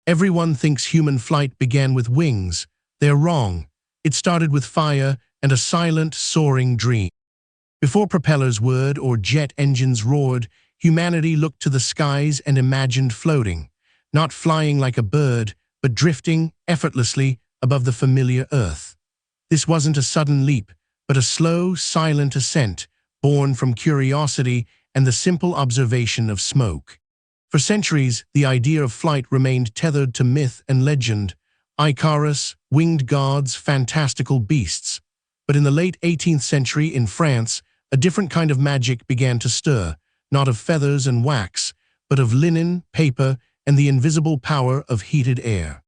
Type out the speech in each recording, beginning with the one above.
Everyone thinks human flight began with wings. They're wrong. It started with fire and a silent, soaring dream. Before propellers whirred or jet engines roared, humanity looked to the skies and imagined floating, not flying like a bird, but drifting effortlessly above the familiar earth. This wasn't a sudden leap, but a slow, silent ascent, born from curiosity and the simple observation of smoke. For centuries, the idea of flight remained tethered to myth and legend: Icarus, winged gods, fantastical beasts. But in the late 18th century in France, a different kind of magic began to stir, not of feathers and wax, but of linen, paper, and the invisible power of heated air.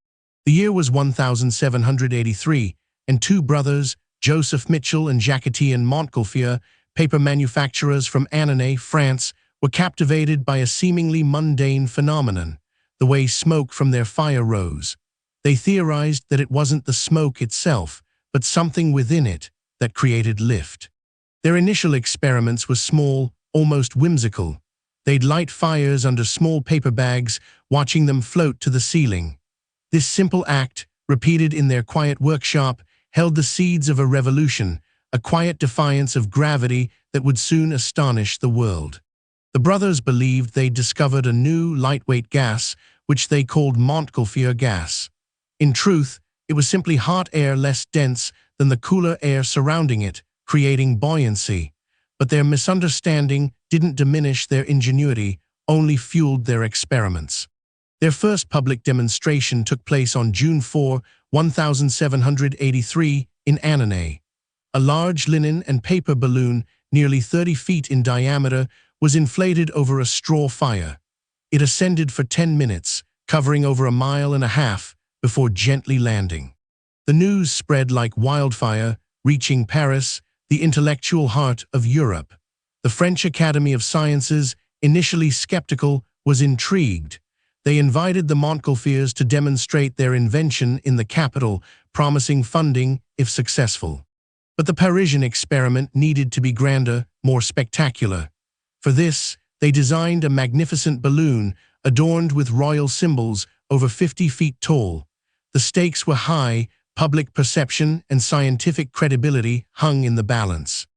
The year was 1783, and two brothers, Joseph Mitchell and Jacques-Étienne Montgolfier, paper manufacturers from Annonay, France, were captivated by a seemingly mundane phenomenon: the way smoke from their fire rose. They theorized that it wasn't the smoke itself, but something within it that created lift. Their initial experiments were small, almost whimsical. They'd light fires under small paper bags, watching them float to the ceiling. This simple act, repeated in their quiet workshop, held the seeds of a revolution, a quiet defiance of gravity that would soon astonish the world. The brothers believed they'd discovered a new, lightweight gas, which they called Montgolfier gas. In truth, it was simply hot air less dense than the cooler air surrounding it, creating buoyancy. But their misunderstanding didn't diminish their ingenuity, only fueled their experiments. Their first public demonstration took place on June 4, 1783, in Annonay. A large linen and paper balloon, nearly 30 feet in diameter, was inflated over a straw fire. It ascended for 10 minutes, covering over a mile and a half, before gently landing. The news spread like wildfire, reaching Paris, the intellectual heart of Europe. The French Academy of Sciences, initially skeptical, was intrigued. They invited the Montgolfiers to demonstrate their invention in the capital, promising funding if successful. But the Parisian experiment needed to be grander, more spectacular. For this, they designed a magnificent balloon adorned with royal symbols over 50 feet tall. The stakes were high, public perception and scientific credibility hung in the balance.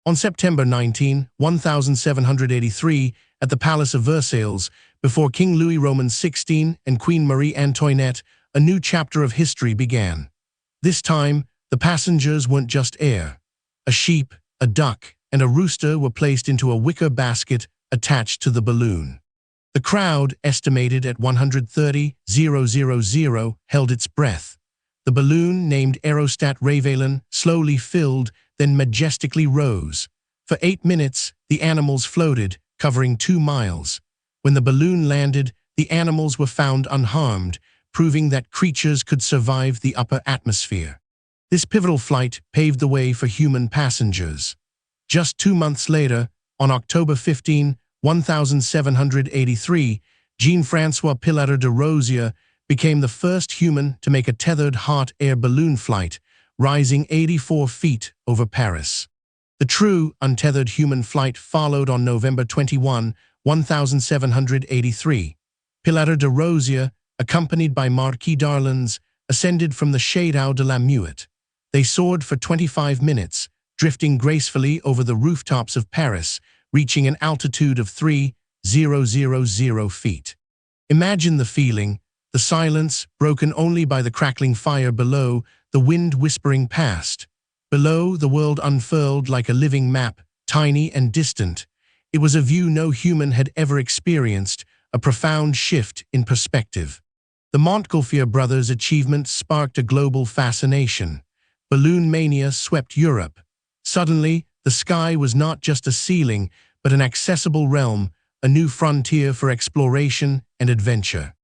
On September 19, 1783, at the Palace of Versailles, before King Louis Roman XVI and Queen Marie Antoinette, a new chapter of history began. This time, the passengers weren't just air. A sheep, a duck, and a rooster were placed into a wicker basket attached to the balloon. The crowd, estimated at 130,000, held its breath. The balloon, named Aerostat Ravelin, slowly filled, then majestically rose. For 8 minutes, the animals floated, covering 2 miles. When the balloon landed, the animals were found unharmed, proving that creatures could survive the upper atmosphere. This pivotal flight paved the way for human passengers. Just 2 months later, on October 15, 1783, Jean-François Pilater de Rosier became the first human to make a tethered hot air balloon flight, rising 84 feet over Paris. The true, untethered human flight followed on November 21, 1783. Pilater de Rosier, accompanied by Marquis d'Arlanz, ascended from the Château de la Muette. They soared for 25 minutes, drifting gracefully over the rooftops of Paris, reaching an altitude of 3,000 feet. Imagine the feeling: the silence, broken only by the crackling fire below, the wind whispering past. Below, the world unfurled like a living map, tiny and distant. It was a view no human had ever experienced, a profound shift in perspective. The Montgolfier brothers' achievement sparked a global fascination. Balloon mania swept Europe. Suddenly, the sky was not just a ceiling, but an accessible realm, a new frontier for exploration and adventure.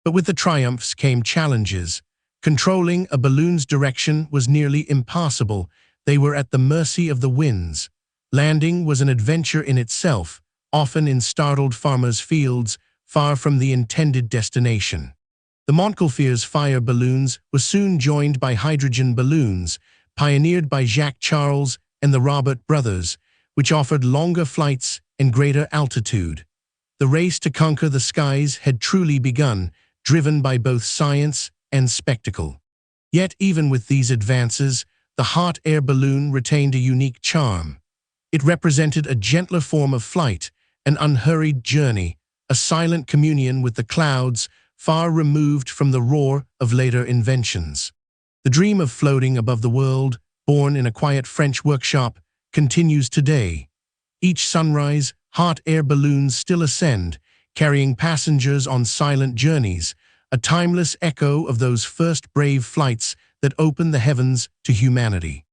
But with the triumphs came challenges. Controlling a balloon's direction was nearly impossible. They were at the mercy of the winds. Landing was an adventure in itself, often in startled farmers' fields, far from the intended destination. The Montgolfiers' fire balloons were soon joined by hydrogen balloons, pioneered by Jacques Charles and the Robert brothers, which offered longer flights and greater altitude. The race to conquer the skies had truly begun, driven by both science and spectacle. Yet even with these advances, the hot air balloon retained a unique charm. It represented a gentler form of flight, an unhurried journey, a silent communion with the clouds, far removed from the roar of later inventions. The dream of floating above the world, born in a quiet French workshop, continues today. Each sunrise, hot air balloons still ascend, carrying passengers on silent journeys, a timeless echo of those first brave flights that opened the heavens to humanity.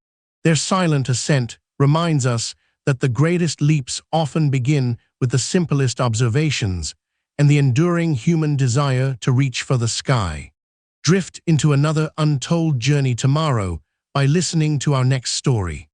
Their silent ascent reminds us that the greatest leaps often begin with the simplest observations and the enduring human desire to reach for the sky. Drift into another untold journey tomorrow by listening to our next story.